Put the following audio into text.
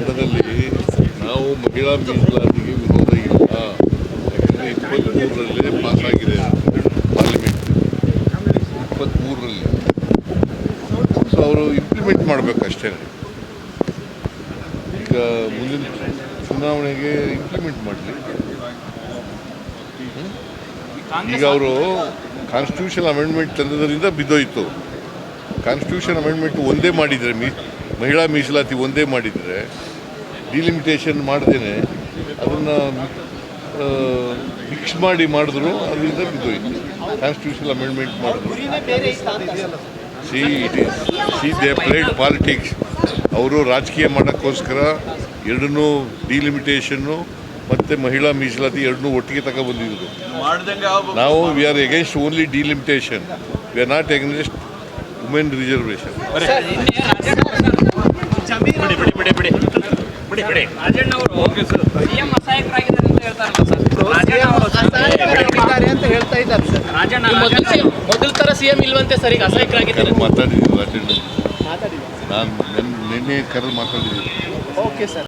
ಕನ್ನಡದಲ್ಲಿ ನಾವು ಮಹಿಳಾ ಮೀಸಲಾತಿಗೆ ವಿರೋಧ ಇಲ್ಲ. ಯಾಕಂದರೆ 23ರಲ್ಲೇ ಪಾಸಾಗಿದೆ ಪಾರ್ಲಿಮೆಂಟ್, 23ರಲ್ಲಿ. ಸೊ ಅವರು ಇಂಪ್ಲಿಮೆಂಟ್ ಮಾಡಬೇಕಷ್ಟೇ. ಈಗ ಮುಂದಿನ ಚುನಾವಣೆಗೆ ಇಂಪ್ಲಿಮೆಂಟ್ ಮಾಡಲಿ. ಈಗ ಅವರು ಕಾನ್ಸ್ಟಿಟ್ಯೂಷನ್ ಅಮೆಂಡ್ಮೆಂಟ್ ತಂದದ್ರಿಂದ ಬಿದ್ದೋಯ್ತು. ಕಾನ್ಸ್ಟಿಟ್ಯೂಷನ್ ಅಮೆಂಡ್ಮೆಂಟ್ ಒಂದೇ ಮಾಡಿದರೆ, ಮಹಿಳಾ ಮೀಸಲಾತಿ ಒಂದೇ ಮಾಡಿದರೆ, ಡಿಲಿಮಿಟೇಷನ್ ಮಾಡ್ದೇನೆ ಅದನ್ನು ಮಿಕ್ಸ್ ಮಾಡಿದ್ರು, ಅದರಿಂದ ಬಿದ್ದೋಯ್ತು. ಕಾನ್ಸ್ಟಿಟ್ಯೂಷನ್ ಅಮೆಂಡ್ಮೆಂಟ್ ಮಾಡಿದ್ರು. C they played politics. ಅವರು ರಾಜಕೀಯ ಮಾಡೋಕ್ಕೋಸ್ಕರ ಎರಡನ್ನೂ ಡಿಲಿಮಿಟೇಷನ್ನು ಮತ್ತು ಮಹಿಳಾ ಮೀಸಲಾತಿ ಎರಡನ್ನೂ ಒಟ್ಟಿಗೆ ತಗೊಬಂದಿದ್ರು. ನಾವು we are against only delimitation, we are not against women reservation. ಮೊದಲ ತರ ಸಿಎಂ ಇಲ್ವಂತೆ ಸರ್, ಈಗ ಅಸಹಾಯಕರಾಗಿದ್ದಾರೆ. ಮಾತಾಡಿದ್ದೀನಿ ರಾಜಣ್ಣ, ನಾನು ನಿನ್ನೆ ಕರೆದು ಮಾತಾಡಿದ್ದೀನಿ. Okay sir.